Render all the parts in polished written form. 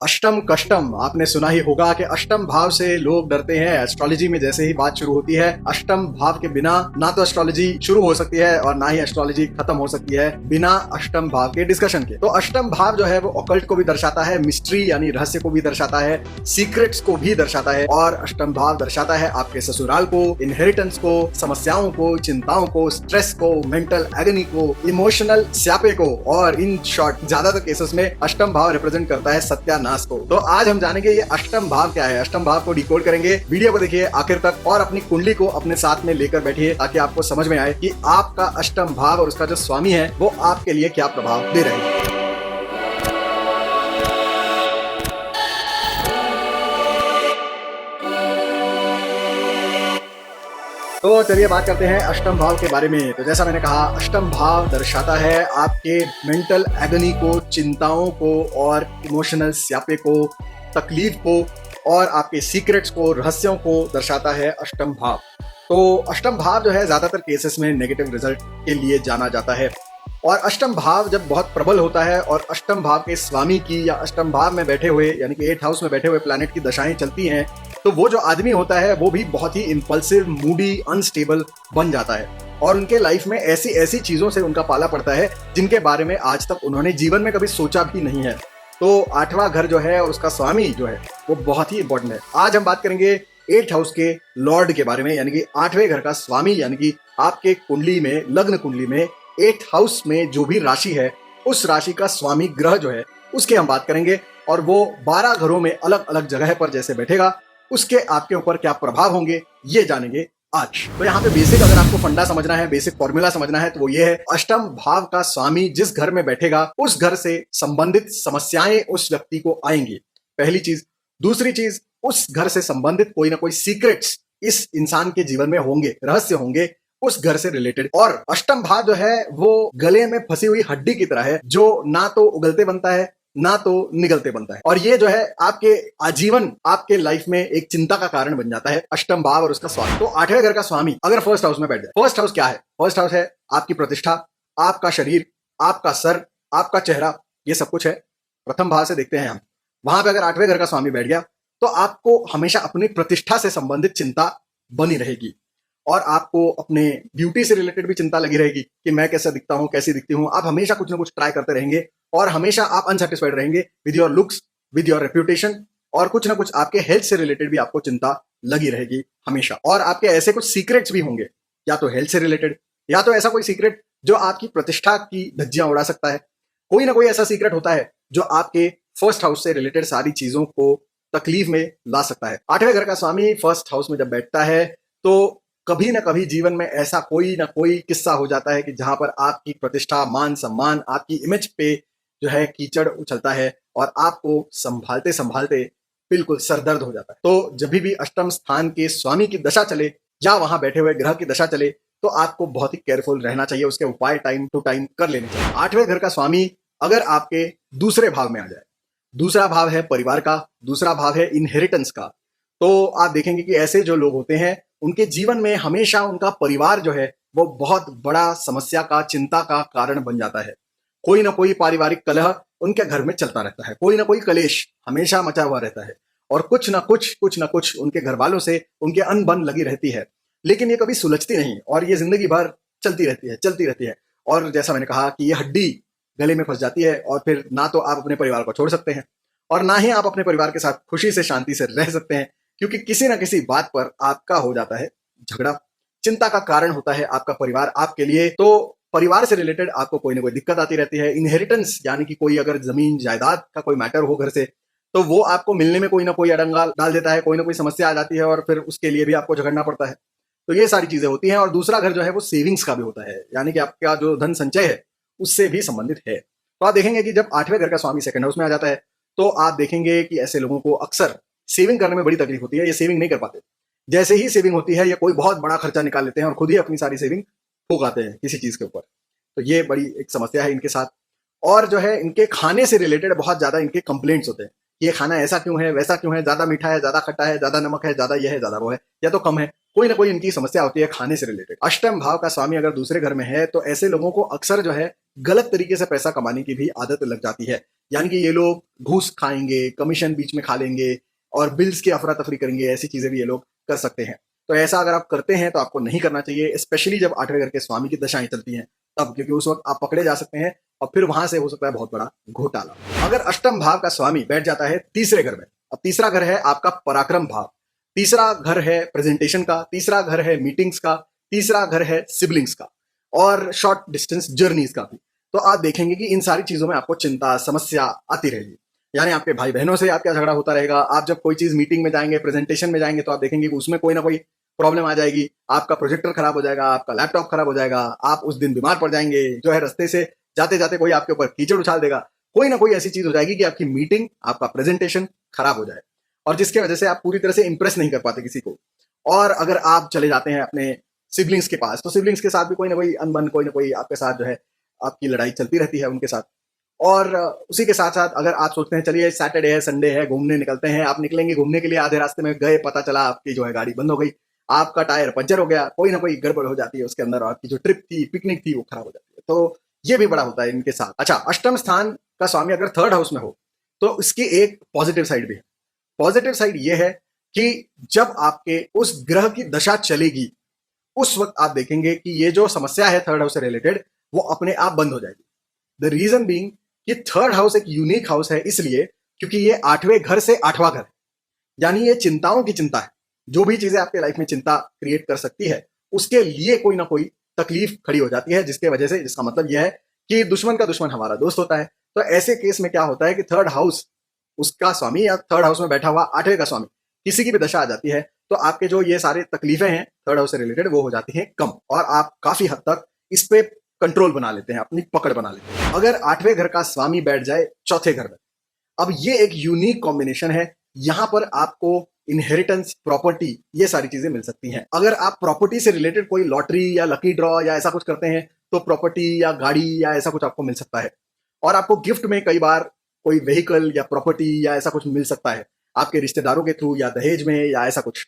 अष्टम कष्टम आपने सुना ही होगा कि अष्टम भाव से लोग डरते हैं। एस्ट्रोलॉजी में जैसे ही बात शुरू होती है, अष्टम भाव के बिना ना तो एस्ट्रोलॉजी शुरू हो सकती है और ना ही एस्ट्रोलॉजी खत्म हो सकती है बिना अष्टम भाव के डिस्कशन के। तो अष्टम भाव जो है वो ऑकल्ट को भी दर्शाता है, मिस्ट्री यानी रहस्य को भी दर्शाता है, सीक्रेट्स को भी दर्शाता है, और अष्टम भाव दर्शाता है आपके ससुराल को, इनहेरिटेंस को, समस्याओं को, चिंताओं को, स्ट्रेस को, मेंटल एगनी को, इमोशनल स्यापे को, और इन शॉर्ट ज्यादातर केसेस में अष्टम भाव रिप्रेजेंट करता है सत्यानाश को। तो आज हम जानेंगे ये अष्टम भाव क्या है, अष्टम भाव को डिकोड करेंगे। वीडियो को देखिए आखिर तक और अपनी कुंडली को अपने साथ में लेकर बैठिए ताकि आपको समझ में आए कि आपका अष्टम भाव और उसका जो स्वामी है वो आपके लिए क्या प्रभाव दे रहे हैं। तो चलिए बात करते हैं अष्टम भाव के बारे में। तो जैसा मैंने कहा, अष्टम भाव दर्शाता है आपके मेंटल एगनी को, चिंताओं को और इमोशनल स्यापे को, तकलीफ को और आपके सीक्रेट्स को, रहस्यों को दर्शाता है अष्टम भाव। तो अष्टम भाव जो है ज्यादातर केसेस में नेगेटिव रिजल्ट के लिए जाना जाता है, और अष्टम भाव जब बहुत प्रबल होता है और अष्टम भाव के स्वामी की या अष्टम भाव में बैठे हुए यानी कि 8th हाउस में बैठे हुए प्लैनेट की दशाएं चलती हैं, तो वो जो आदमी होता है वो भी बहुत ही इंपल्सिव, मूडी, अनस्टेबल बन जाता है, और उनके लाइफ में ऐसी ऐसी चीजों से उनका पाला पड़ता है जिनके बारे में आज तक उन्होंने जीवन में कभी सोचा भी नहीं है। तो 8वां घर जो है और उसका स्वामी जो है वो बहुत ही इंपॉर्टेंट है। आज हम बात करेंगे 8th हाउस के लॉर्ड के बारे में, यानी कि 8वें घर का स्वामी, यानी कि आपके कुंडली में, लग्न कुंडली में 8th हाउस में जो भी राशि है उस राशि का स्वामी ग्रह जो है उसकी हम बात करेंगे, और वो 12 घरों में अलग अलग जगह पर जैसे बैठेगा उसके आपके ऊपर क्या प्रभाव होंगे ये जानेंगे आज। तो यहाँ पे बेसिक अगर आपको फंडा समझना है, बेसिक फॉर्मूला समझना है, तो वो ये है, अष्टम भाव का स्वामी जिस घर में बैठेगा उस घर से संबंधित समस्याएं उस व्यक्ति को आएंगी, पहली चीज। दूसरी चीज, उस घर से संबंधित कोई ना कोई सीक्रेट्स इस इंसान के जीवन में होंगे, रहस्य होंगे उस घर से रिलेटेड। और अष्टम भाव जो है वो गले में फंसी हुई हड्डी की तरह है, जो ना तो उगलते बनता है ना तो निगलते बनता है, और ये जो है आपके आजीवन आपके लाइफ में एक चिंता का कारण बन जाता है, अष्टम भाव और उसका स्वामी। तो 8वें घर का स्वामी अगर फर्स्ट हाउस में बैठ जाए, फर्स्ट हाउस क्या है? फर्स्ट हाउस है आपकी प्रतिष्ठा, आपका शरीर, आपका सर, आपका चेहरा, ये सब कुछ है। प्रथम भाव से देखते हैं हम, वहां पे अगर 8वें घर का स्वामी बैठ गया तो आपको हमेशा अपनी प्रतिष्ठा से संबंधित चिंता बनी रहेगी, और आपको अपने ब्यूटी से रिलेटेड भी चिंता लगी रहेगी कि मैं कैसा दिखता हूं, कैसी दिखती हूं। आप हमेशा कुछ ना कुछ ट्राई करते रहेंगे और हमेशा आप अनसेटिस्फाइड रहेंगे with your looks, with your reputation, और कुछ ना कुछ आपके हेल्थ से रिलेटेड भी आपको चिंता लगी रहेगी हमेशा। और आपके ऐसे कुछ सीक्रेट्स भी होंगे, या तो हेल्थ से रिलेटेड, या तो ऐसा कोई सीक्रेट जो आपकी प्रतिष्ठा की धज्जियां उड़ा सकता है। कोई ना कोई ऐसा सीक्रेट होता है जो आपके फर्स्ट हाउस से रिलेटेड सारी चीजों को तकलीफ में ला सकता है। 8वें घर का स्वामी फर्स्ट हाउस में जब बैठता है तो कभी ना कभी जीवन में ऐसा कोई ना कोई किस्सा हो जाता है कि जहां पर आपकी प्रतिष्ठा, मान सम्मान, आपकी इमेज पे जो है कीचड़ उछलता है और आपको संभालते संभालते बिल्कुल सरदर्द हो जाता है। तो जब भी अष्टम स्थान के स्वामी की दशा चले या वहां बैठे हुए ग्रह की दशा चले तो आपको बहुत ही केयरफुल रहना चाहिए, उसके उपाय टाइम टू टाइम कर लेने चाहिए। 8वें घर का स्वामी अगर आपके दूसरे भाव में आ जाए, दूसरा भाव है परिवार का, दूसरा भाव है इनहेरिटेंस का, तो आप देखेंगे कि ऐसे जो लोग होते हैं उनके जीवन में हमेशा उनका परिवार जो है वो बहुत बड़ा समस्या का, चिंता का कारण बन जाता है। कोई ना कोई पारिवारिक कलह उनके घर में चलता रहता है, कोई ना कोई कलेश हमेशा मचा हुआ रहता है, और कुछ ना कुछ उनके घर वालों से उनके अनबन लगी रहती है, लेकिन ये कभी सुलझती नहीं और ये जिंदगी भर चलती रहती है। और जैसा मैंने कहा कि ये हड्डी गले में फंस जाती है, और फिर ना तो आप अपने परिवार को छोड़ सकते हैं और ना ही आप अपने परिवार के साथ खुशी से, शांति से रह सकते हैं, क्योंकि किसी ना किसी बात पर आपका हो जाता है झगड़ा। चिंता का कारण होता है आपका परिवार आपके लिए, तो परिवार से रिलेटेड आपको कोई ना कोई दिक्कत आती रहती है। इनहेरिटेंस यानी कि कोई अगर जमीन जायदाद का कोई मैटर हो घर से, तो वो आपको मिलने में कोई ना कोई अड़ंगा डाल देता है, कोई ना कोई समस्या आ जाती है और फिर उसके लिए भी आपको झगड़ना पड़ता है। तो ये सारी चीजें होती हैं। और दूसरा घर जो है वो सेविंग्स का भी होता है, यानी कि आपका जो धन संचय है उससे भी संबंधित है। तो आप देखेंगे कि जब 8वें घर का स्वामी सेकंड हाउस में आ जाता है तो आप देखेंगे कि ऐसे लोगों को अक्सर सेविंग करने में बड़ी तकलीफ होती है, ये सेविंग नहीं कर पाते। जैसे ही सेविंग होती है ये कोई बहुत बड़ा खर्चा निकाल लेते हैं और खुद ही अपनी सारी सेविंग फूक आते हैं किसी चीज के ऊपर। तो ये बड़ी एक समस्या है इनके साथ। और जो है इनके खाने से रिलेटेड बहुत ज्यादा इनके कंप्लेंट्स होते हैं, ये खाना ऐसा क्यों है, वैसा क्यों है, ज्यादा मीठा है, ज्यादा खट्टा है, ज्यादा नमक है, ज्यादा यह है, ज्यादा वो है, या तो कम है। कोई ना कोई इनकी समस्या होती है खाने से रिलेटेड। अष्टम भाव का स्वामी अगर दूसरे घर में है तो ऐसे लोगों को अक्सर जो है गलत तरीके से पैसा कमाने की भी आदत लग जाती है। यानी कि ये लोग घूस खाएंगे, कमीशन बीच में खा लेंगे और बिल्स की अफरा तफरी करेंगे, ऐसी चीजें भी ये लोग कर सकते हैं। तो ऐसा अगर आप करते हैं तो आपको नहीं करना चाहिए, स्पेशली जब आठवें घर के स्वामी की दशाएं चलती हैं तब, क्योंकि उस वक्त आप पकड़े जा सकते हैं और फिर वहां से हो सकता है बहुत बड़ा घोटाला। अगर अष्टम भाव का स्वामी बैठ जाता है तीसरे घर में, अब तीसरा घर है आपका पराक्रम भाव, तीसरा घर है प्रेजेंटेशन का, तीसरा घर है मीटिंग्स का, तीसरा घर है सिबलिंग्स का और शॉर्ट डिस्टेंस जर्नीज का भी, तो आप देखेंगे कि इन सारी चीजों में आपको चिंता समस्या आती रहेगी। यानी आपके भाई बहनों से आपका झगड़ा होता रहेगा, आप जब कोई चीज मीटिंग में जाएंगे, प्रेजेंटेशन में जाएंगे, तो आप देखेंगे कि उसमें कोई ना कोई प्रॉब्लम आ जाएगी, आपका प्रोजेक्टर खराब हो जाएगा, आपका लैपटॉप खराब हो जाएगा, आप उस दिन बीमार पड़ जाएंगे, जो है रास्ते से जाते जाते कोई आपके ऊपर कीचड़ उछाल देगा, कोई ना कोई ऐसी चीज हो जाएगी कि आपकी मीटिंग, आपका प्रेजेंटेशन खराब हो जाए और जिसके वजह से आप पूरी तरह से इंप्रेस नहीं कर पाते किसी को। और अगर आप चले जाते हैं अपने सिबलिंग्स के पास, तो सिबलिंग्स के साथ भी कोई ना कोई अनबन, कोई ना कोई आपके साथ जो है आपकी लड़ाई चलती रहती है उनके साथ। और उसी के साथ साथ अगर आप सोचते हैं चलिए सैटरडे है, संडे है, घूमने निकलते हैं, आप निकलेंगे घूमने के लिए, आधे रास्ते में गए, पता चला आपकी जो है गाड़ी बंद हो गई, आपका टायर पंचर हो गया, कोई ना कोई गड़बड़ हो जाती है उसके अंदर, आपकी जो ट्रिप थी, पिकनिक थी, वो खराब हो जाती है। तो ये भी बड़ा होता है इनके साथ। अच्छा, अष्टम स्थान का स्वामी अगर थर्ड हाउस में हो तो इसकी एक पॉजिटिव साइड भी है। पॉजिटिव साइड ये है कि जब आपके उस ग्रह की दशा चलेगी उस वक्त आप देखेंगे कि ये जो समस्या है थर्ड हाउस से रिलेटेड वो अपने आप बंद हो जाएगी। द रीजन बीइंग कि थर्ड हाउस एक यूनिक हाउस है इसलिए क्योंकि ये आठवें घर से आठवां घर है, यानी ये चिंताओं की चिंता है। जो भी चीजें आपके लाइफ में चिंता क्रिएट कर सकती है उसके लिए कोई ना कोई तकलीफ खड़ी हो जाती है, जिसके वजह से, जिसका मतलब यह है कि दुश्मन का दुश्मन हमारा दोस्त होता है। तो ऐसे केस में क्या होता है कि थर्ड हाउस उसका स्वामी या थर्ड हाउस में बैठा हुआ आठवें का स्वामी किसी की भी दशा आ जाती है तो आपके जो ये सारे तकलीफें हैं थर्ड हाउस से रिलेटेड वो हो जाती हैं कम और आप काफी हद तक इस पे कंट्रोल बना लेते हैं, अपनी पकड़ बना लेते हैं। अगर आठवें घर का स्वामी बैठ जाए चौथे घर में, अब ये एक यूनिक कॉम्बिनेशन है। यहां पर आपको इनहेरिटेंस, प्रॉपर्टी, ये सारी चीजें मिल सकती हैं। अगर आप प्रॉपर्टी से रिलेटेड कोई लॉटरी या लकी ड्रॉ या ऐसा कुछ करते हैं तो प्रॉपर्टी या गाड़ी या ऐसा कुछ आपको मिल सकता है और आपको गिफ्ट में कई बार कोई व्हीकल या प्रॉपर्टी या ऐसा कुछ मिल सकता है आपके रिश्तेदारों के थ्रू या दहेज में या ऐसा कुछ।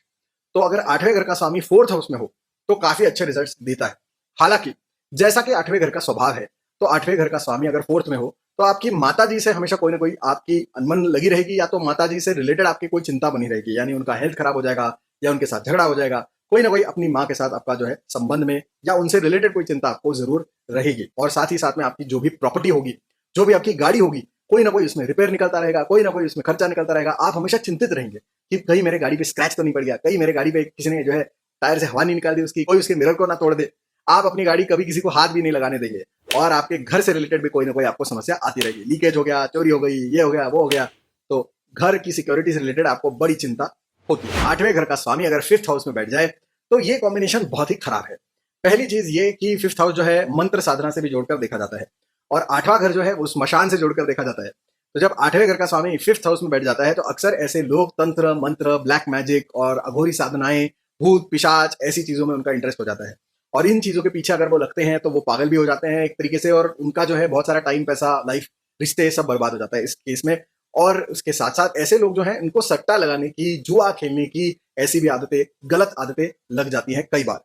तो अगर आठवें घर का स्वामी फोर्थ हाउस में हो तो काफी अच्छे रिजल्ट्स देता है। हालांकि जैसा कि आठवें घर का स्वभाव है, तो आठवें घर का स्वामी अगर फोर्थ में हो तो आपकी माता जी से हमेशा कोई ना कोई आपकी अनबन लगी रहेगी, या तो माता जी से रिलेटेड आपकी कोई चिंता बनी रहेगी, यानी उनका हेल्थ खराब हो जाएगा या उनके साथ झगड़ा हो जाएगा, कोई ना कोई अपनी माँ के साथ आपका जो है संबंध में या उनसे रिलेटेड कोई चिंता आपको जरूर रहेगी। और साथ ही साथ में आपकी जो भी प्रॉपर्टी होगी, जो भी आपकी गाड़ी होगी, कोई ना कोई उसमें रिपेयर निकलता रहेगा, कोई ना कोई उसमें खर्चा निकलता रहेगा। आप हमेशा चिंतित रहेंगे कि कहीं मेरे गाड़ी पे स्क्रैच तो नहीं पड़ गया, कहीं मेरे गाड़ी पे किसी ने जो है टायर से हवा नहीं निकाल दी उसकी, कोई उसके मिरर को ना तोड़ दे। आप अपनी गाड़ी कभी किसी को हाथ भी नहीं लगाने देंगे और आपके घर से रिलेटेड भी कोई ना कोई आपको समस्या आती रहेगी। लीकेज हो गया, चोरी हो गई, ये हो गया, वो हो गया, तो घर की सिक्योरिटी से रिलेटेड आपको बड़ी चिंता होती है। आठवें घर का स्वामी अगर फिफ्थ हाउस में बैठ जाए तो ये कॉम्बिनेशन बहुत ही खराब है। पहली चीज ये कि फिफ्थ हाउस जो है मंत्र साधना से भी जोड़कर देखा जाता है और आठवां घर जो है वो स्मशान से जोड़कर देखा जाता है। तो जब आठवें घर का स्वामी फिफ्थ हाउस में बैठ जाता है तो अक्सर ऐसे लोग तंत्र मंत्र, ब्लैक मैजिक और अघोरी साधनाएं, भूत पिशाच, ऐसी चीजों में उनका इंटरेस्ट हो जाता है और इन चीजों के पीछे अगर वो लगते हैं तो वो पागल भी हो जाते हैं एक तरीके से और उनका जो है बहुत सारा टाइम, पैसा, लाइफ, रिश्ते सब बर्बाद हो जाता है इस केस में। और उसके साथ साथ ऐसे लोग जो हैं इनको सट्टा लगाने की, जुआ खेलने की ऐसी भी आदतें, गलत आदतें लग जाती हैं कई बार।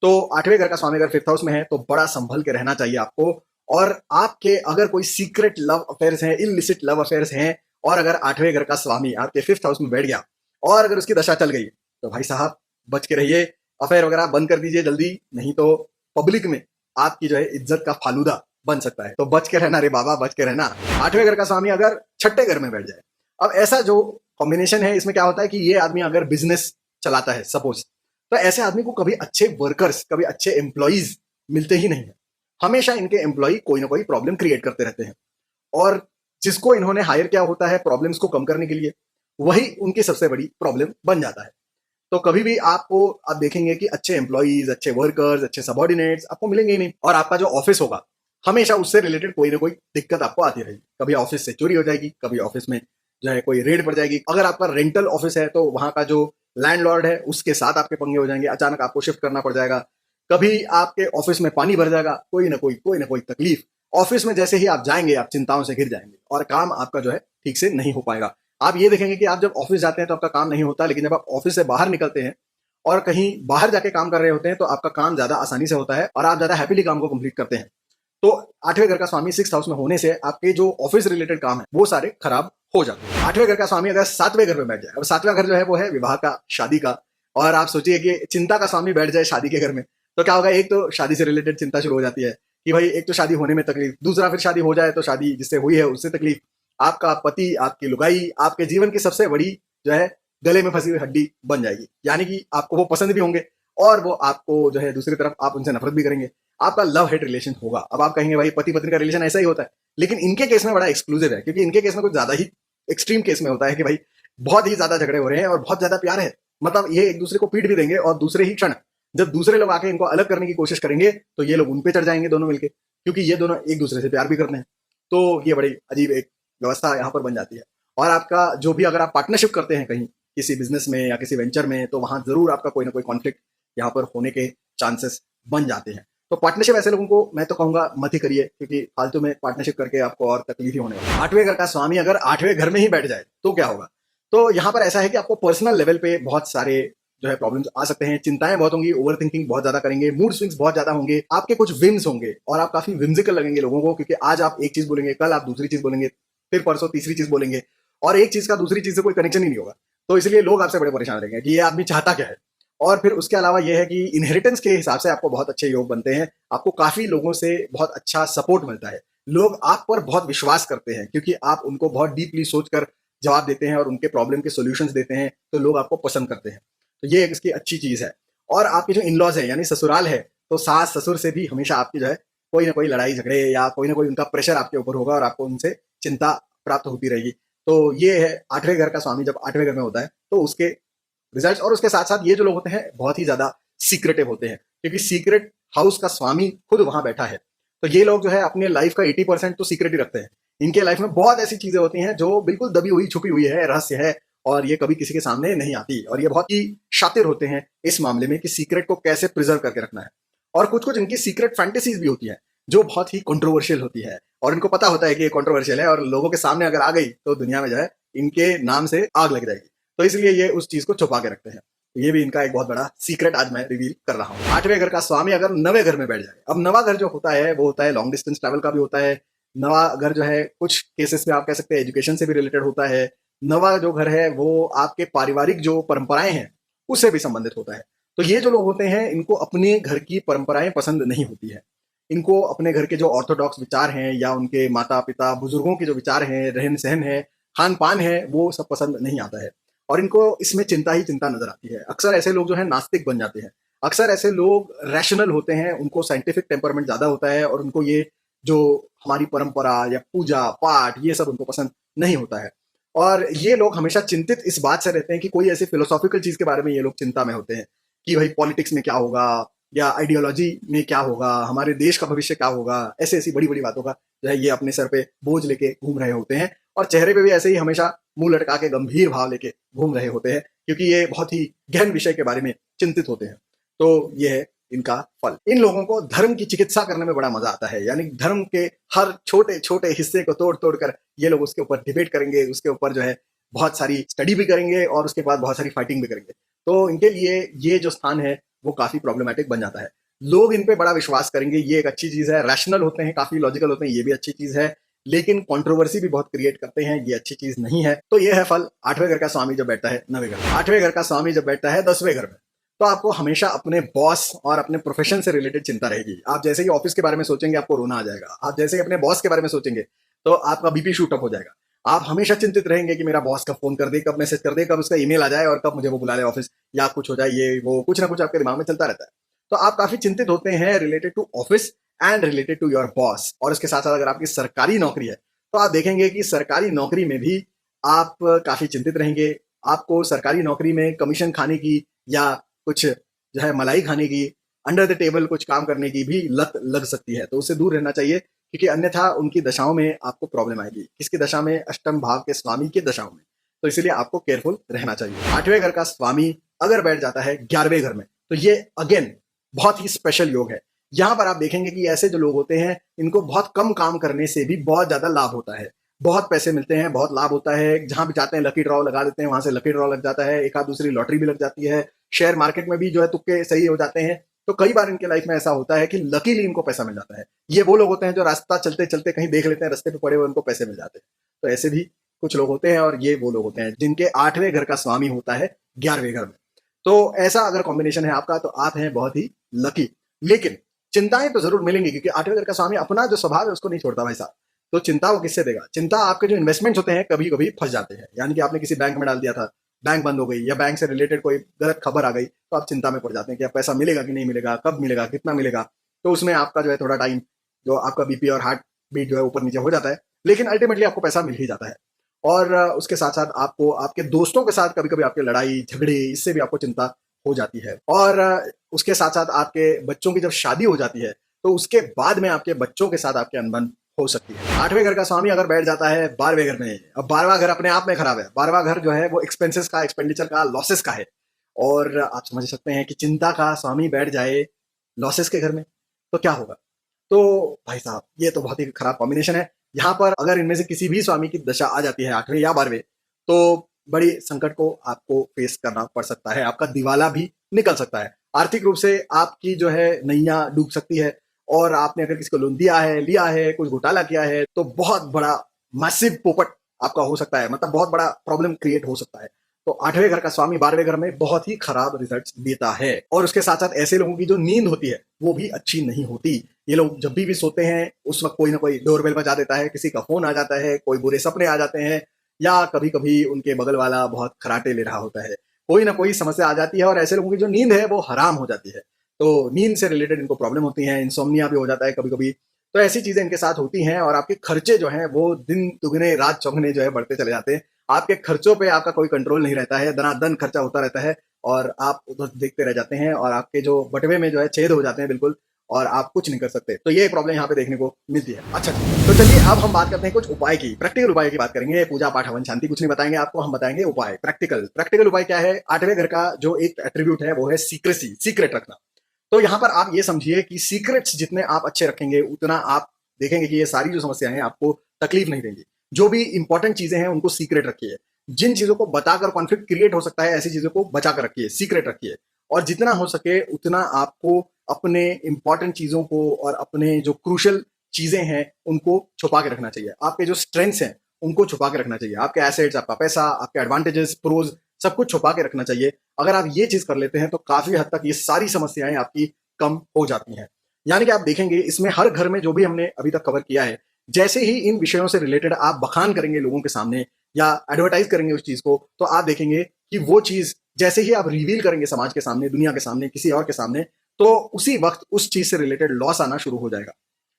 तो आठवें घर का स्वामी अगर फिफ्थ हाउस में है तो बड़ा संभल के रहना चाहिए आपको। और आपके अगर कोई सीक्रेट लव अफेयर्स हैं, इलिसिट लव अफेयर्स हैं और अगर आठवें घर का स्वामी आपके फिफ्थ हाउस में बैठ गया और अगर उसकी दशा चल गई तो भाई साहब बच के रहिए, अफेयर वगैरह बंद कर दीजिए जल्दी, नहीं तो पब्लिक में आपकी जो है इज्जत का फालूदा बन सकता है। तो बच के रहना रे बाबा, बच के रहना। आठवें घर का स्वामी अगर छठे घर में बैठ जाए, अब ऐसा जो कॉम्बिनेशन है इसमें क्या होता है कि ये आदमी अगर बिजनेस चलाता है सपोज, तो ऐसे आदमी को कभी अच्छे वर्कर्स, कभी अच्छे एम्प्लॉइज मिलते ही नहीं है। हमेशा इनके एम्प्लॉय कोई ना कोई प्रॉब्लम क्रिएट करते रहते हैं और जिसको इन्होंने हायर किया होता है प्रॉब्लम्स को कम करने के लिए, वही उनकी सबसे बड़ी प्रॉब्लम बन जाता है। तो कभी भी आपको आप देखेंगे कि अच्छे एम्प्लॉइज, अच्छे वर्कर्स, अच्छे सबॉर्डिनेट्स आपको मिलेंगे ही नहीं और आपका जो ऑफिस होगा हमेशा उससे रिलेटेड कोई ना कोई दिक्कत आपको आती रहेगी। कभी ऑफिस से चोरी हो जाएगी, कभी ऑफिस में जो है कोई रेड पड़ जाएगी। अगर आपका रेंटल ऑफिस है तो वहां का जो लैंडलॉर्ड है उसके साथ आपके पंगे हो जाएंगे, अचानक आपको शिफ्ट करना पड़ जाएगा। कभी आपके ऑफिस में पानी भर जाएगा, कोई ना कोई तकलीफ। ऑफिस में जैसे ही आप जाएंगे आप चिंताओं से घिर जाएंगे और काम आपका जो है ठीक से नहीं हो पाएगा। आप ये देखेंगे कि आप जब ऑफिस जाते हैं तो आपका काम नहीं होता, लेकिन जब आप ऑफिस से बाहर निकलते हैं और कहीं बाहर जाके काम कर रहे होते हैं तो आपका काम ज्यादा आसानी से होता है और आप ज्यादा हैप्पीली काम को कंप्लीट करते हैं। तो 8वें घर का स्वामी 6th हाउस में होने से आपके जो ऑफिस रिलेटेड काम है वो सारे खराब हो जाते हैं। 8वें घर का स्वामी अगर 7वें घर में बैठ जाए, और 7वां घर जो है वो है विवाह का, शादी का, और आप सोचिए कि चिंता का स्वामी बैठ जाए शादी के घर में, तो क्या होगा? एक तो शादी से रिलेटेड चिंता शुरू हो जाती है कि भाई एक तो शादी होने में तकलीफ, दूसरा फिर शादी हो जाए तो शादी जिससे हुई है उससे तकलीफ, आपका पति, आपकी लुगाई, आपके जीवन की सबसे बड़ी जो है गले में फंसी हुई हड्डी बन जाएगी। यानी कि आपको वो पसंद भी होंगे और वो आपको जो है दूसरी तरफ आप उनसे नफरत भी करेंगे। आपका लव हेट रिलेशन होगा। अब आप कहेंगे भाई पति पत्नी का रिलेशन ऐसा ही होता है, लेकिन इनके केस में बड़ा एक्सक्लूसिव है, क्योंकि इनके केस में कुछ ज्यादा ही एक्सट्रीम केस में होता है कि भाई बहुत ही ज्यादा झगड़े हो रहे हैं और बहुत ज्यादा प्यार है। मतलब ये एक दूसरे को पीट भी देंगे और दूसरे ही क्षण जब दूसरे लोग आके इनको अलग करने की कोशिश करेंगे तो ये लोग उन पे चढ़ जाएंगे दोनों मिलके, क्योंकि ये दोनों एक दूसरे से प्यार भी करते हैं। तो ये बड़ी अजीब एक व्यवस्था यहाँ पर बन जाती है। और आपका जो भी अगर आप पार्टनरशिप करते हैं कहीं किसी बिजनेस में या किसी वेंचर में, तो वहां जरूर आपका कोई ना कोई कॉन्फ्लिक्ट यहाँ पर होने के चांसेस बन जाते हैं। तो पार्टनरशिप ऐसे लोगों को मैं तो कहूंगा मत ही करिए, क्योंकि फालतू में पार्टनरशिप करके आपको और तकलीफ ही होने वाली है। 8वें घर का स्वामी अगर 8वें घर में ही बैठ जाए तो क्या होगा? तो यहाँ पर ऐसा है कि आपको पर्सनल लेवल पे बहुत सारे जो है प्रॉब्लम्स आ सकते हैं, चिंताएं बहुत होंगी, ओवर थिंकिंग बहुत ज्यादा करेंगे, मूड स्विंग्स बहुत ज्यादा होंगे, आपके कुछ विम्स होंगे और आप काफी विम्सिकल लगेंगे लोगों को, क्योंकि आज आप एक चीज बोलेंगे, कल आप दूसरी चीज बोलेंगे, फिर परसों तीसरी चीज बोलेंगे और एक चीज का दूसरी चीज से कोई कनेक्शन ही नहीं होगा। तो इसलिए लोग आपसे बड़े परेशान रहेंगे कि ये आदमी चाहता क्या है। और फिर उसके अलावा यह है कि इनहेरिटेंस के हिसाब से आपको बहुत अच्छे योग बनते हैं, आपको काफी लोगों से बहुत अच्छा सपोर्ट मिलता है, लोग आप पर बहुत विश्वास करते हैं क्योंकि आप उनको बहुत डीपली सोचकर जवाब देते हैं और उनके प्रॉब्लम के सॉल्यूशंस देते हैं, तो लोग आपको पसंद करते हैं। तो ये एक इसकी अच्छी चीज है। और आपके जो इनलॉज है यानी ससुराल है, तो सास ससुर से भी हमेशा आपकी जो है कोई ना कोई लड़ाई झगड़े या कोई ना कोई उनका प्रेशर आपके ऊपर होगा और आपको उनसे चिंता प्राप्त होती रहेगी। तो ये है 8वें घर का स्वामी जब 8वें घर में होता है तो उसके रिजल्ट्स। और उसके साथ साथ ये जो लोग होते हैं बहुत ही ज्यादा सीक्रेटिव होते हैं, क्योंकि सीक्रेट हाउस का स्वामी खुद वहां बैठा है। तो ये लोग जो है अपने लाइफ का 80% तो सीक्रेट ही रखते हैं। इनके लाइफ में बहुत ऐसी चीजें होती हैं जो बिल्कुल दबी हुई छुपी हुई है, रहस्य है, और ये कभी किसी के सामने नहीं आती। और ये बहुत ही शातिर होते हैं इस मामले में कि सीक्रेट को कैसे प्रिजर्व करके रखना है। और कुछ कुछ इनकी सीक्रेट फैंटेसीज भी होती है जो बहुत ही कंट्रोवर्शियल होती है, और इनको पता होता है कि ये कंट्रोवर्शियल है और लोगों के सामने अगर आ गई तो दुनिया में जो है इनके नाम से आग लग जाएगी। तो इसलिए ये उस चीज को छुपा के रखते हैं। तो ये भी इनका एक बहुत बड़ा सीक्रेट आज मैं रिवील कर रहा हूँ। 8वें घर का स्वामी अगर 9वें घर में बैठ जाए, अब 9वां घर जो होता है वो होता है लॉन्ग डिस्टेंस ट्रैवल का भी होता है। 9वां घर जो है कुछ केसेस में आप कह सकते हैं एजुकेशन से भी रिलेटेड होता है। 9वां जो घर है वो आपके पारिवारिक जो परंपराएं हैं उससे भी संबंधित होता है। तो ये जो लोग होते हैं इनको अपने घर की परंपराएं पसंद नहीं होती है। इनको अपने घर के जो ऑर्थोडॉक्स विचार हैं या उनके माता पिता बुजुर्गों के जो विचार हैं, रहन सहन है, खान पान है, वो सब पसंद नहीं आता है और इनको इसमें चिंता ही चिंता नजर आती है। अक्सर ऐसे लोग जो है नास्तिक बन जाते हैं। अक्सर ऐसे लोग रैशनल होते हैं, उनको साइंटिफिक टेम्परमेंट ज्यादा होता है और उनको ये जो हमारी परंपरा या पूजा पाठ ये सब उनको पसंद नहीं होता है। और ये लोग हमेशा चिंतित इस बात से रहते हैं कि कोई ऐसी फिलोसॉफिकल चीज के बारे में ये लोग चिंता में होते हैं कि भाई पॉलिटिक्स में क्या होगा या आइडियोलॉजी में क्या होगा, हमारे देश का भविष्य क्या होगा, ऐसे ऐसी बड़ी बड़ी बातों का जो है ये अपने सर पे बोझ लेके घूम रहे होते हैं और चेहरे पे भी ऐसे ही हमेशा मुंह लटका के गंभीर भाव लेके घूम रहे होते हैं, क्योंकि ये बहुत ही गहन विषय के बारे में चिंतित होते हैं। तो ये है इनका फल। इन लोगों को धर्म की चिकित्सा करने में बड़ा मजा आता है, यानी धर्म के हर छोटे छोटे हिस्से को तोड़ तोड़ कर ये लोग उसके ऊपर डिबेट करेंगे, उसके ऊपर जो है बहुत सारी स्टडी भी करेंगे और उसके बाद बहुत सारी फाइटिंग भी करेंगे। तो इनके लिए ये जो स्थान है वो काफी प्रॉब्लमेटिक बन जाता है। लोग इन पे बड़ा विश्वास करेंगे, ये एक अच्छी चीज है। रैशनल होते हैं, काफी लॉजिकल होते हैं, ये भी अच्छी चीज है, लेकिन कंट्रोवर्सी भी बहुत क्रिएट करते हैं, ये अच्छी चीज नहीं है। तो ये है फल 8वें घर का स्वामी जब बैठता है 9वें घर में। 8वें घर का स्वामी जब बैठता है 10वें घर में, तो आपको हमेशा अपने बॉस और अपने प्रोफेशन से रिलेटेड चिंता रहेगी। आप जैसे ही ऑफिस के बारे में सोचेंगे आपको रोना आ जाएगा। आप जैसे ही अपने बॉस के बारे में सोचेंगे तो आपका बीपी शूट अप हो जाएगा। आप हमेशा चिंतित रहेंगे कि मेरा बॉस कब फोन कर दे, कब मैसेज कर दे, कब उसका ईमेल आ जाए और कब मुझे वो बुला ले ऑफिस, या कुछ हो जाए, ये वो कुछ ना कुछ आपके दिमाग में चलता रहता है। तो आप काफी चिंतित होते हैं related to office and related to your boss. और इसके साथ साथ अगर आपकी सरकारी नौकरी है तो आप देखेंगे कि सरकारी नौकरी में भी आप काफी चिंतित रहेंगे। आपको सरकारी नौकरी में कमीशन खाने की या कुछ जो है मलाई खाने की, अंडर द टेबल कुछ काम करने की भी लत लग सकती है। तो उससे दूर रहना चाहिए, क्योंकि अन्यथा उनकी दशाओं में आपको प्रॉब्लम आएगी। किसकी दशा में? अष्टम भाव के स्वामी की दशाओं में। तो इसीलिए आपको केयरफुल रहना चाहिए। 8वें घर का स्वामी अगर बैठ जाता है 11वें घर में, तो ये अगेन बहुत ही स्पेशल योग है। यहाँ पर आप देखेंगे कि ऐसे जो लोग होते हैं इनको बहुत कम काम करने से भी बहुत ज्यादा लाभ होता है, बहुत पैसे मिलते हैं, बहुत लाभ होता है। जहां भी जाते हैं लकी ड्रॉ लगा देते हैं, वहां से लकी ड्रॉ लग जाता है, एक आध दूसरी लॉटरी भी लग जाती है, शेयर मार्केट में भी जो है तुक्के सही हो जाते हैं। तो कई बार इनके लाइफ में ऐसा होता है कि लकीली इनको पैसा मिल जाता है। ये वो लोग होते हैं जो रास्ता चलते चलते कहीं देख लेते हैं, रास्ते पे पड़े हुए उनको पैसे मिल जाते हैं। तो ऐसे भी कुछ लोग होते हैं, और ये वो लोग होते हैं जिनके 8वें घर का स्वामी होता है 11वें घर में। तो ऐसा अगर कॉम्बिनेशन है आपका तो आप हैं बहुत ही लकी। लेकिन चिंताएं तो जरूर मिलेंगी, क्योंकि 8वें घर का स्वामी अपना जो स्वभाव है उसको नहीं छोड़ता भाई साहब। तो चिंता वो किससे देगा? चिंता आपके जो इन्वेस्टमेंट्स होते हैं कभी कभी फंस जाते हैं। यानी कि आपने किसी बैंक में डाल दिया था, बैंक बंद हो गई, या बैंक से रिलेटेड कोई गलत खबर आ गई, तो आप चिंता में पड़ जाते हैं कि अब पैसा मिलेगा कि नहीं मिलेगा, कब मिलेगा, कितना मिलेगा। तो उसमें आपका जो है थोड़ा टाइम, जो आपका बीपी और हार्ट बीट जो है ऊपर नीचे हो जाता है, लेकिन अल्टीमेटली आपको पैसा मिल ही जाता है। और उसके साथ साथ आपको आपके दोस्तों के साथ कभी कभी आपके लड़ाई झगड़े, इससे भी आपको चिंता हो जाती है। और उसके साथ साथ आपके बच्चों की जब शादी हो जाती है तो उसके बाद में आपके बच्चों के साथ आपके अनबन हो सकती है। 8वें घर का स्वामी अगर बैठ जाता है 12वें घर में, अब 12वां घर अपने आप में खराब है। 12वां घर जो है वो एक्सपेंसेस का, एक्सपेंडिचर का, लॉसेस का है। और आप समझ सकते हैं कि चिंता का स्वामी बैठ जाए लॉसेस के घर में तो क्या होगा। तो भाई साहब ये तो बहुत ही खराब कॉम्बिनेशन है। यहाँ पर अगर इनमें से किसी भी स्वामी की दशा आ जाती है 8वें या 12वें, तो बड़ी संकट को आपको फेस करना पड़ सकता है। आपका दिवाला भी निकल सकता है। आर्थिक रूप से आपकी जो है नैया डूब सकती है। और आपने अगर किसी को लोन दिया है, लिया है, कुछ घोटाला किया है, तो बहुत बड़ा मैसिव पोपट आपका हो सकता है। मतलब बहुत बड़ा प्रॉब्लम क्रिएट हो सकता है। तो 8वें घर का स्वामी 12वें घर में बहुत ही खराब रिजल्ट्स देता है। और उसके साथ साथ ऐसे लोगों की जो नींद होती है वो भी अच्छी नहीं होती। ये लोग जब भी सोते हैं उस वक्त कोई ना कोई डोरबेल बजा देता है, किसी का फोन आ जाता है, कोई बुरे सपने आ जाते हैं, या कभी कभी उनके बगल वाला बहुत खराटे ले रहा होता है। कोई ना कोई समस्या आ जाती है और ऐसे लोगों की जो नींद है वो हराम हो जाती है। तो नींद से रिलेटेड इनको प्रॉब्लम होती है, इंसोम्निया भी हो जाता है कभी कभी। तो ऐसी चीजें इनके साथ होती हैं और आपके खर्चे जो हैं वो दिन दुगने रात चौगुने जो है बढ़ते चले जाते हैं। आपके खर्चों पे आपका कोई कंट्रोल नहीं रहता है, दनादन खर्चा होता रहता है और आप उधर देखते रह जाते हैं और आपके जो बटवे में जो है छेद हो जाते हैं बिल्कुल, और आप कुछ नहीं कर सकते। तो ये प्रॉब्लम यहाँ पे देखने को मिलती है। अच्छा, तो चलिए अब हम बात करते हैं कुछ उपाय की, प्रैक्टिकल उपाय की बात करेंगे। पूजा पाठ हवन शांति कुछ नहीं बताएंगे आपको, हम बताएंगे उपाय। प्रैक्टिकल उपाय क्या है? 8वें घर का जो एक एट्रीब्यूट है वो है सीक्रेसी, सीक्रेट रखना। तो यहाँ पर आप ये समझिए कि सीक्रेट्स जितने आप अच्छे रखेंगे उतना आप देखेंगे कि ये सारी जो समस्याएं हैं आपको तकलीफ नहीं देंगी। जो भी इंपॉर्टेंट चीजें हैं उनको सीक्रेट रखिए। जिन चीजों को बताकर कॉन्फ्लिक्ट क्रिएट हो सकता है ऐसी चीजों को बचाकर रखिए, सीक्रेट रखिए। और जितना हो सके उतना आपको अपने इंपॉर्टेंट चीजों को और अपने जो क्रूशल चीजें हैं उनको छुपा के रखना चाहिए। आपके जो स्ट्रेंथ्स हैं उनको छुपा के रखना चाहिए। आपके एसेट्स, आपका पैसा, आपके एडवांटेजेस, प्रोज, सब कुछ छुपा के रखना चाहिए। अगर आप ये चीज कर लेते हैं तो काफी हद तक ये सारी समस्याएं आपकी कम हो जाती हैं। यानी कि आप देखेंगे इसमें हर घर में जो भी हमने अभी तक कवर किया है, जैसे ही इन विषयों से रिलेटेड आप बखान करेंगे लोगों के सामने या एडवर्टाइज करेंगे उस चीज को, तो आप देखेंगे कि वो चीज जैसे ही आप रिवील करेंगे समाज के सामने, दुनिया के सामने, किसी और के सामने, तो उसी वक्त उस चीज से रिलेटेड लॉस आना शुरू हो जाएगा।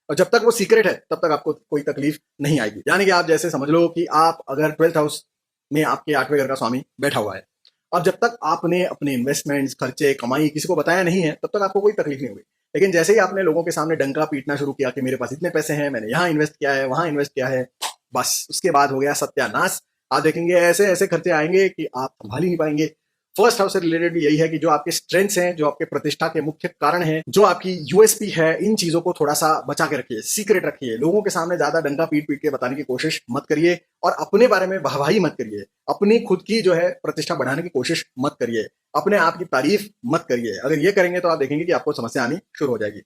और जब तक वो सीक्रेट है तब तक आपको कोई तकलीफ नहीं आएगी। यानी कि आप जैसे समझ लो कि आप अगर 12th हाउस में आपके 8वें घर का स्वामी बैठा हुआ है, अब जब तक आपने अपने इन्वेस्टमेंट्स, खर्चे, कमाई किसी को बताया नहीं है तब तक आपको कोई तकलीफ नहीं हुई। लेकिन जैसे ही आपने लोगों के सामने डंका पीटना शुरू किया कि मेरे पास इतने पैसे हैं, मैंने यहाँ इन्वेस्ट किया है, वहां इन्वेस्ट किया है, बस उसके बाद हो गया सत्यानाश। आप देखेंगे ऐसे ऐसे खर्चे आएंगे कि आप संभाल ही नहीं पाएंगे। फर्स्ट हाउस से रिलेटेड भी यही है कि जो आपके स्ट्रेंथ्स हैं, जो आपके प्रतिष्ठा के मुख्य कारण हैं, जो आपकी यूएसपी है, इन चीजों को थोड़ा सा बचा के रखिए, सीक्रेट रखिए। लोगों के सामने ज्यादा डंका पीट पीट के बताने की कोशिश मत करिए और अपने बारे में वाहवाही मत करिए। अपनी खुद की जो है प्रतिष्ठा बढ़ाने की कोशिश मत करिए, अपने आप की तारीफ मत करिए। अगर ये करेंगे तो आप देखेंगे कि आपको समस्या आनी शुरू हो जाएगी।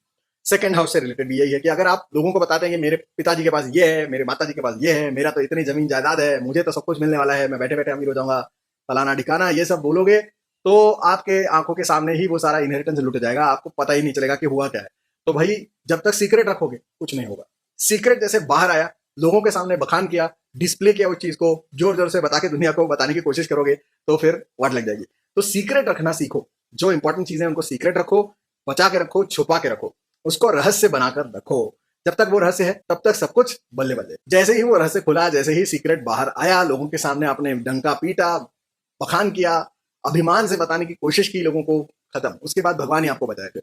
सेकंड हाउस से रिलेटेड भी यही है कि अगर आप लोगों को बताते हैं कि मेरे पिताजी के पास ये है, मेरे माताजी के पास ये है, मेरा तो इतनी जमीन जायदाद है, मुझे तो सब कुछ मिलने वाला है, मैं बैठे बैठे अमीर हो जाऊंगा, फलाना ढिकाना, ये सब बोलोगे तो आपके आंखों के सामने ही वो सारा इनहेरिटेंस लुट जाएगा, आपको पता ही नहीं चलेगा कि हुआ क्या है। तो भाई जब तक सीक्रेट रखोगे कुछ नहीं होगा। सीक्रेट जैसे बाहर आया, लोगों के सामने बखान किया, डिस्प्ले किया, उस चीज को जोर जोर से बता के दुनिया को बताने की कोशिश करोगे तो फिर वाट लग जाएगी। तो सीक्रेट रखना सीखो। जो इंपॉर्टेंट चीजें उनको सीक्रेट रखो, बचा के रखो, छुपा के रखो, उसको रहस्य बनाकर रखो। जब तक वो रहस्य है तब तक सब कुछ बल्ले बल्ले। जैसे ही वो रहस्य खुला, जैसे ही सीक्रेट बाहर आया, लोगों के सामने आपने डंका पीटा, बखान किया, अभिमान से बताने की कोशिश की लोगों को, खत्म। उसके बाद भगवान ही आपको बताया फिर।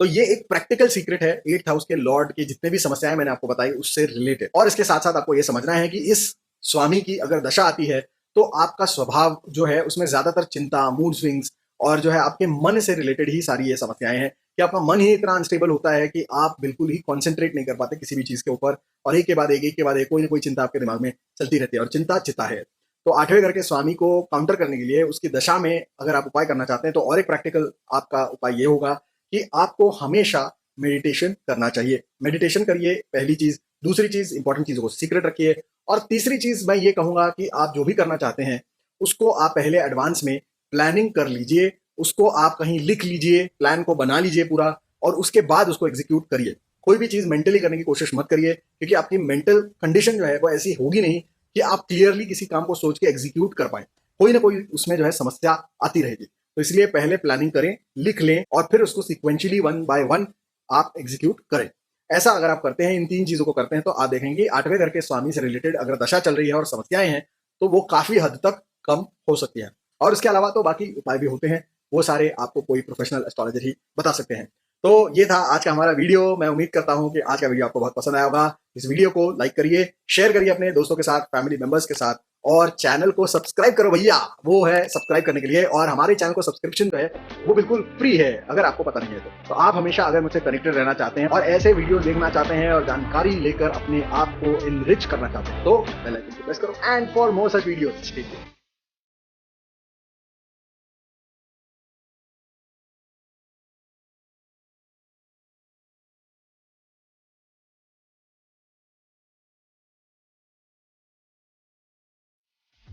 तो ये एक प्रैक्टिकल सीक्रेट है 8th हाउस के लॉर्ड की जितने भी समस्याएं मैंने आपको बताई उससे रिलेटेड। और इसके साथ साथ आपको ये समझना है कि इस स्वामी की अगर दशा आती है तो आपका स्वभाव जो है उसमें ज्यादातर चिंता, मूड स्विंग्स और जो है आपके मन से रिलेटेड ही सारी ये समस्याएं हैं कि आपका मन ही इतना अनस्टेबल होता है कि आप बिल्कुल ही कॉन्सेंट्रेट नहीं कर पाते किसी भी चीज के ऊपर, और एक के बाद एक, एक के बाद एक कोई ना कोई चिंता आपके दिमाग में चलती रहती है, और चिंता चिता है। तो आठवें घर के स्वामी को काउंटर करने के लिए उसकी दशा में अगर आप उपाय करना चाहते हैं तो और एक प्रैक्टिकल आपका उपाय ये होगा कि आपको हमेशा मेडिटेशन करना चाहिए। मेडिटेशन करिए, पहली चीज। दूसरी चीज, इंपॉर्टेंट चीजों को सीक्रेट रखिए। और तीसरी चीज मैं ये कहूंगा कि आप जो भी करना चाहते हैं उसको आप पहले एडवांस में प्लानिंग कर लीजिए, उसको आप कहीं लिख लीजिए, प्लान को बना लीजिए पूरा, और उसके बाद उसको एग्जीक्यूट करिए। कोई भी चीज मेंटली करने की कोशिश मत करिए, क्योंकि आपकी मेंटल कंडीशन जो है वो ऐसी होगी नहीं कि आप क्लियरली किसी काम को सोच के एग्जीक्यूट कर पाए। कोई ना कोई उसमें जो है समस्या आती रहेगी। तो इसलिए पहले प्लानिंग करें, लिख लें, और फिर उसको सिक्वेंशियली 1 बाय 1 आप एग्जीक्यूट करें। ऐसा अगर आप करते हैं, इन 3 चीजों को करते हैं, तो आप देखेंगे आठवें घर के स्वामी से रिलेटेड अगर दशा चल रही है और समस्याएं हैं तो वो काफी हद तक कम हो सकती है। और इसके अलावा तो बाकी उपाय भी होते हैं, वो सारे आपको कोई प्रोफेशनल एस्ट्रोलॉजर ही बता सकते हैं। तो ये था आज का हमारा वीडियो। मैं उम्मीद करता हूं कि आज का वीडियो आपको बहुत पसंद आया होगा। इस वीडियो को लाइक करिए, शेयर करिए अपने दोस्तों के साथ, फैमिली मेंबर्स के साथ, और चैनल को सब्सक्राइब करो भैया। वो है सब्सक्राइब करने के लिए, और हमारे चैनल को सब्सक्रिप्शन जो है वो बिल्कुल फ्री है, अगर आपको पता नहीं है तो आप हमेशा अगर मुझसे कनेक्टेड रहना चाहते हैं और ऐसे वीडियो देखना चाहते हैं और जानकारी लेकर अपने आप को इनरिच करना चाहते हैं तो बेल आइकन को प्रेस करो। And for more such videos, stay tuned.